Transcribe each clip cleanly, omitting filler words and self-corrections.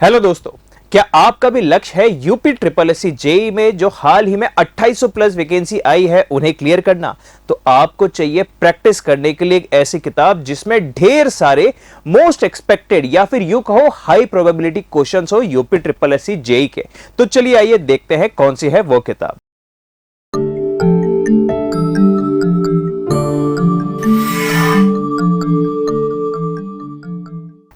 Hello दोस्तों, क्या आपका भी लक्ष्य है यूपी ट्रिपल एससी जेई में जो हाल ही में 2800 प्लस वैकेंसी आई है उन्हें क्लियर करना? तो आपको चाहिए प्रैक्टिस करने के लिए एक ऐसी किताब जिसमें ढेर सारे मोस्ट एक्सपेक्टेड या फिर यूं कहो हाई प्रोबेबिलिटी क्वेश्चंस हो यूपी ट्रिपल एससी जेई के। तो चलिए आइए देखते हैं कौन सी है वो किताब।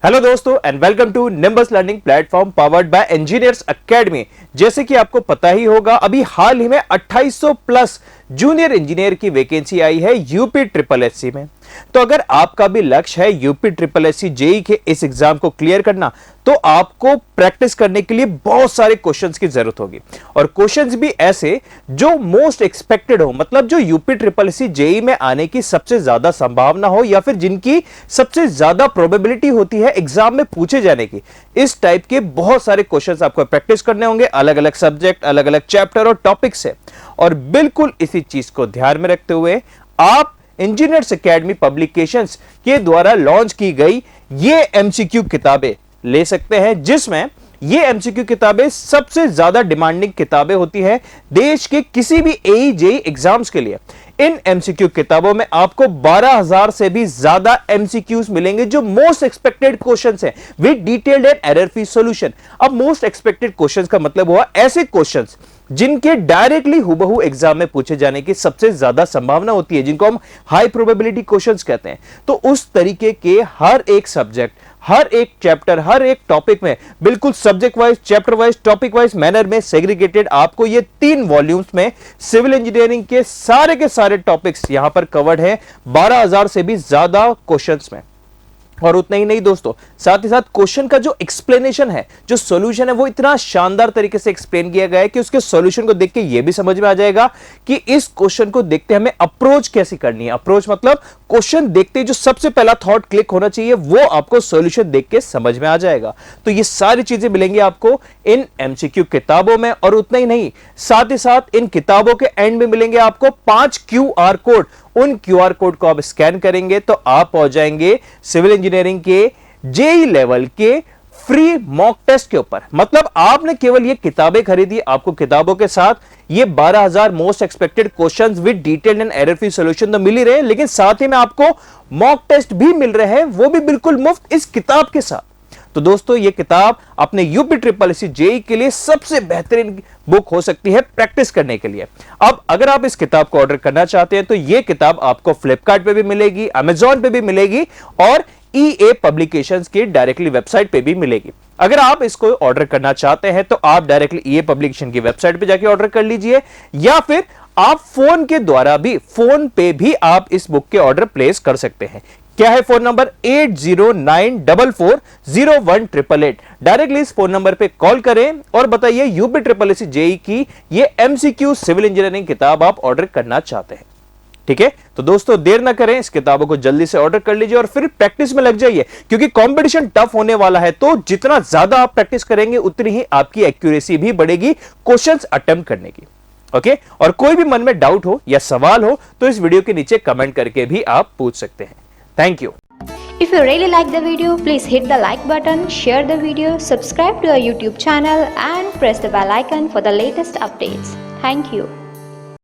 हेलो दोस्तों and welcome to Nimbus learning platform powered by engineers academy. जैसे कि आपको पता ही होगा, अभी हाल ही में 2800 प्लस जूनियर इंजीनियर की वैकेंसी आई है यूपी ट्रिपल एससी में। तो अगर आपका भी लक्ष्य है यूपी ट्रिपल एससी जेई के इस एग्जाम को क्लियर करना, तो आपको प्रैक्टिस करने के लिए बहुत सारे क्वेश्चंस की जरूरत होगी और क्वेश्चंस भी ऐसे जो मोस्ट एक्सपेक्टेड हो, मतलब जो यूपी ट्रिपल एससी जेई में आने की सबसे ज्यादा संभावना हो या फिर जिनकी सबसे ज्यादा प्रोबेबिलिटी होती है एग्जाम में पूछे जाने की। इस टाइप के बहुत सारे क्वेश्चंस आपको प्रैक्टिस करने होंगे, अलग अलग सब्जेक्ट, अलग अलग चैप्टर और टॉपिक से। और बिल्कुल इसी चीज को ध्यान में रखते हुए आप इंजीनियर्स एकेडमी पब्लिकेशंस के द्वारा लॉन्च की गई ये एमसीक्यू किताबें ले सकते हैं, जिसमें ये एमसीक्यू किताबें सबसे ज्यादा डिमांडिंग किताबें होती हैं देश के किसी भी एई जेई एग्जाम्स के लिए। इन एमसीक्यू किताबों में आपको 12,000 से भी ज्यादा एमसीक्यूज मिलेंगे जो मोस्ट एक्सपेक्टेड क्वेश्चंस हैं with detailed and error free solution. अब मोस्ट एक्सपेक्टेड क्वेश्चंस का मतलब हुआ ऐसे क्वेश्चंस जिनके डायरेक्टली हुबहू एग्जाम में पूछे जाने की सबसे ज्यादा संभावना होती है, जिनको हम हाई प्रोबेबिलिटी क्वेश्चंस कहते हैं। तो उस तरीके के हर एक सब्जेक्ट, हर एक चैप्टर, हर एक टॉपिक में बिल्कुल subject wise, chapter wise, topic wise manner में सेग्रीगेटेड आपको ये 3 वॉल्यूम्स में सिविल इंजीनियरिंग के सारे टॉपिक्स यहां पर कवर्ड है 12,000 से भी ज्यादा क्वेश्चंस में। और उतना ही नहीं दोस्तों, साथ ही साथ क्वेश्चन का जो एक्सप्लेनेशन है, जो सॉल्यूशन है, वो इतना शानदार तरीके से एक्सप्लेन किया गया है कि उसके सॉल्यूशन को देख के ये भी समझ में आ जाएगा कि इस क्वेश्चन को देखते हमें अप्रोच कैसे करनी है। अप्रोच मतलब क्वेश्चन देखते जो सबसे पहला थॉट क्लिक होना चाहिए वो आपको सॉल्यूशन देख के समझ में आ जाएगा। तो ये सारी चीजें मिलेंगी आपको इन एमसीक्यू किताबों में। और उतना ही नहीं, साथ ही साथ इन किताबों के एंड में मिलेंगे आपको 5 क्यूआर कोड। उन क्यूआर कोड को आप स्कैन करेंगे तो आप पहुंच जाएंगे सिविल इंजीनियरिंग के जेई लेवल के फ्री मॉक टेस्ट के ऊपर। मतलब आपने केवल ये किताबें खरीदी, आपको किताबों के साथ ये 12,000 most expected questions with detailed and error free solution तो मिल ही रहे, लेकिन साथ ही में आपको मॉक टेस्ट भी मिल रहे हैं, वो भी बिल्कुल मुफ्त इस किताब के साथ। तो दोस्तों, ये किताब अपने यूपी ट्रिपल एससी जेई के लिए सबसे बेहतरीन बुक हो सकती है प्रैक्टिस करने के लिए। अब अगर आप इस किताब को ऑर्डर करना चाहते हैं तो ये किताब आपको फ्लिपकार्ट पे भी मिलेगी, अमेजॉन पे भी मिलेगी और ईए पब्लिकेशंस की डायरेक्टली वेबसाइट पे भी मिलेगी। अगर आप इसको ऑर्डर करना चाहते हैं तो आप डायरेक्टली ईए पब्लिकेशन की वेबसाइट पे जाके ऑर्डर कर लीजिए, या फिर आप फोन के द्वारा भी, फोन पे भी आप इस बुक के ऑर्डर प्लेस कर सकते हैं। क्या है फोन नंबर? 8094401888। डायरेक्टली इस फोन नंबर पे कॉल करें और बताइए यूपी ट्रिपल एससी जेई की ये एमसीक्यू सिविल इंजीनियरिंग किताब आप ऑर्डर करना चाहते हैं। ठीक है, तो दोस्तों देर ना करें, इस किताबों को जल्दी से ऑर्डर कर लीजिए और फिर प्रैक्टिस में लग जाइए, क्योंकि कंपटीशन टफ होने वाला है। तो जितना ज्यादा आप प्रैक्टिस करेंगे उतनी ही आपकी एक्यूरेसी भी बढ़ेगी क्वेश्चंस अटेम्प्ट करने की। ओके, और कोई भी मन में डाउट हो या सवाल हो तो इस वीडियो के नीचे कमेंट करके भी आप पूछ सकते हैं। Thank you. If you really like the video, please hit the like button, share the video, subscribe to our YouTube channel and press the bell icon for the latest updates. Thank you.